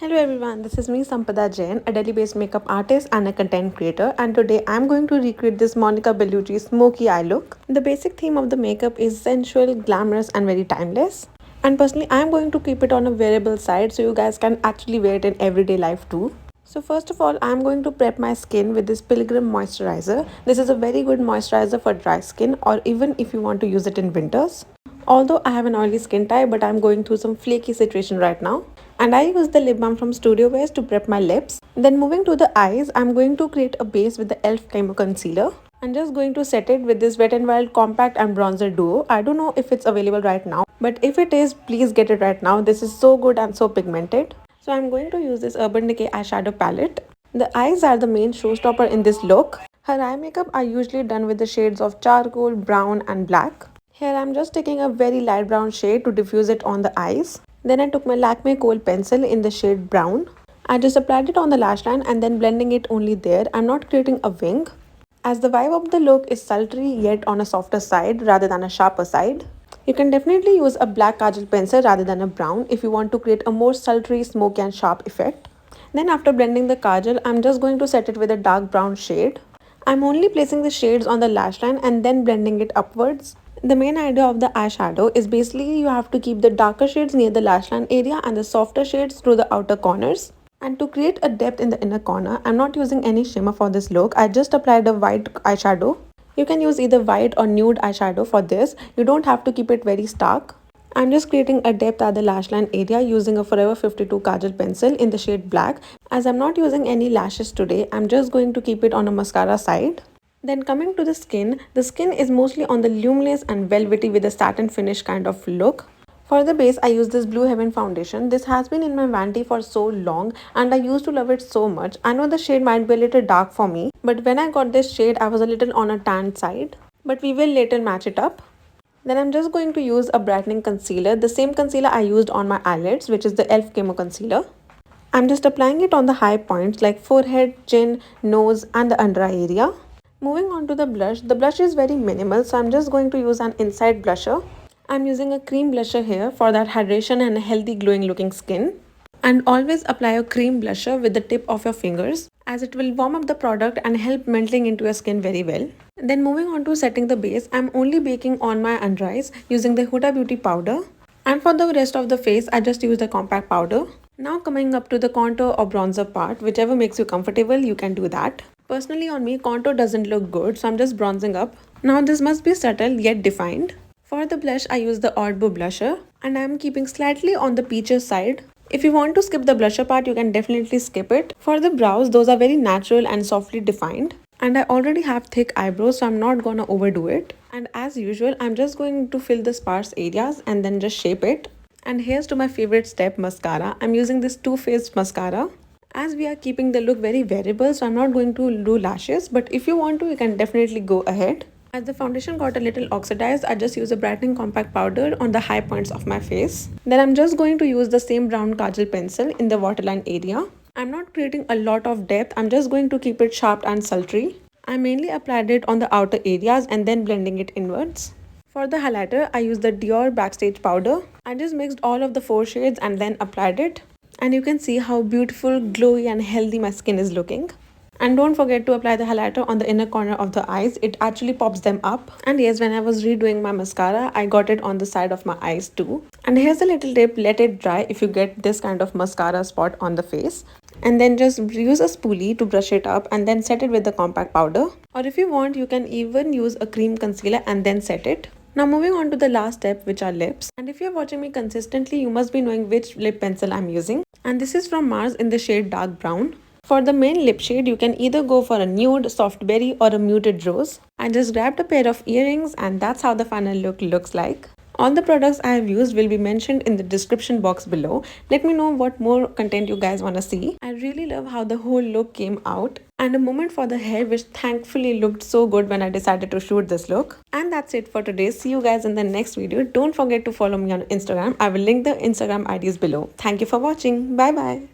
Hello everyone, this is me Sampada Jain, a Delhi-based makeup artist and a content creator, and today I'm going to recreate this Monica Bellucci smoky eye look. The basic theme of the makeup is sensual, glamorous and very timeless. And personally, I'm going to keep it on a wearable side so you guys can actually wear it in everyday life too. So first of all, I'm going to prep my skin with this Pilgrim moisturizer. This is a very good moisturizer for dry skin or even if you want to use it in winters. Although I have an oily skin type, but I'm going through some flaky situation right now. And I use the lip balm from Studio Ways to prep my lips. Then moving to the eyes, I'm going to create a base with the e.l.f. Camo Concealer. I'm just going to set it with this Wet n Wild Compact and Bronzer Duo. I don't know if it's available right now, but if it is, please get it right now. This is so good and so pigmented. So I'm going to use this Urban Decay eyeshadow palette. The eyes are the main showstopper in this look. Her eye makeup are usually done with the shades of charcoal, brown and black. Here I'm just taking a very light brown shade to diffuse it on the eyes. Then I took my Lakme kohl pencil in the shade brown. I just applied it on the lash line and then blending it only there. I'm not creating a wing, as the vibe of the look is sultry yet on a softer side rather than a sharper side. You can definitely use a black kajal pencil rather than a brown if you want to create a more sultry, smoky and sharp effect. Then after blending the kajal, I'm just going to set it with a dark brown shade. I'm only placing the shades on the lash line and then blending it upwards. The main idea of the eyeshadow is basically you have to keep the darker shades near the lash line area and the softer shades through the outer corners. And to create a depth in the inner corner, I'm not using any shimmer for this look. I just applied a white eyeshadow. You can use either white or nude eyeshadow for this. You don't have to keep it very stark. I'm just creating a depth at the lash line area using a Forever 52 Kajal pencil in the shade black. As I'm not using any lashes today, I'm just going to keep it on a mascara side. Then coming to the skin is mostly on the luminous and velvety with a satin finish kind of look. For the base, I use this Blue Heaven foundation. This has been in my vanity for so long and I used to love it so much. I know the shade might be a little dark for me, but when I got this shade, I was a little on a tan side. But we will later match it up. Then I'm just going to use a brightening concealer, the same concealer I used on my eyelids, which is the e.l.f. Camo Concealer. I'm just applying it on the high points like forehead, chin, nose and the under eye area. Moving on to the blush is very minimal, so I'm just going to use an inside blusher. I'm using a cream blusher here for that hydration and a healthy glowing looking skin. And always apply a cream blusher with the tip of your fingers, as it will warm up the product and help melting into your skin very well. Then moving on to setting the base, I'm only baking on my under eyes using the Huda Beauty powder. And for the rest of the face, I just use the compact powder. Now coming up to the contour or bronzer part, whichever makes you comfortable, you can do that. Personally on me, contour doesn't look good, so I'm just bronzing up. Now this must be subtle yet defined. For the blush, I use the Oddbo blusher and I'm keeping slightly on the peaches side. If you want to skip the blusher part, you can definitely skip it. For the brows, those are very natural and softly defined. And I already have thick eyebrows, so I'm not gonna overdo it. And as usual, I'm just going to fill the sparse areas and then just shape it. And here's to my favorite step, mascara. I'm using this Too Faced mascara. As we are keeping the look very variable, so I'm not going to do lashes, but if you want to, you can definitely go ahead. As the foundation got a little oxidized, I just use a brightening compact powder on the high points of my face. Then I'm just going to use the same brown kajal pencil in the waterline area. I'm not creating a lot of depth, I'm just going to keep it sharp and sultry. I mainly applied it on the outer areas and then blending it inwards. For the highlighter, I used the Dior Backstage powder. I just mixed all of the 4 shades and then applied it. And you can see how beautiful, glowy and healthy my skin is looking. And don't forget to apply the highlighter on the inner corner of the eyes. It actually pops them up. And yes, when I was redoing my mascara, I got it on the side of my eyes too. And here's a little tip, let it dry if you get this kind of mascara spot on the face. And then just use a spoolie to brush it up and then set it with the compact powder. Or if you want, you can even use a cream concealer and then set it. Now moving on to the last step, which are lips. And if you're watching me consistently, you must be knowing which lip pencil I'm using. And this is from Mars in the shade dark brown. For the main lip shade, you can either go for a nude, soft berry or a muted rose. I just grabbed a pair of earrings and that's how the final look looks like. All the products I have used will be mentioned in the description box below. Let me know what more content you guys want to see. I really love how the whole look came out. And a moment for the hair, which thankfully looked so good when I decided to shoot this look. And that's it for today. See you guys in the next video. Don't forget to follow me on Instagram. I will link the Instagram IDs below. Thank you for watching. Bye bye.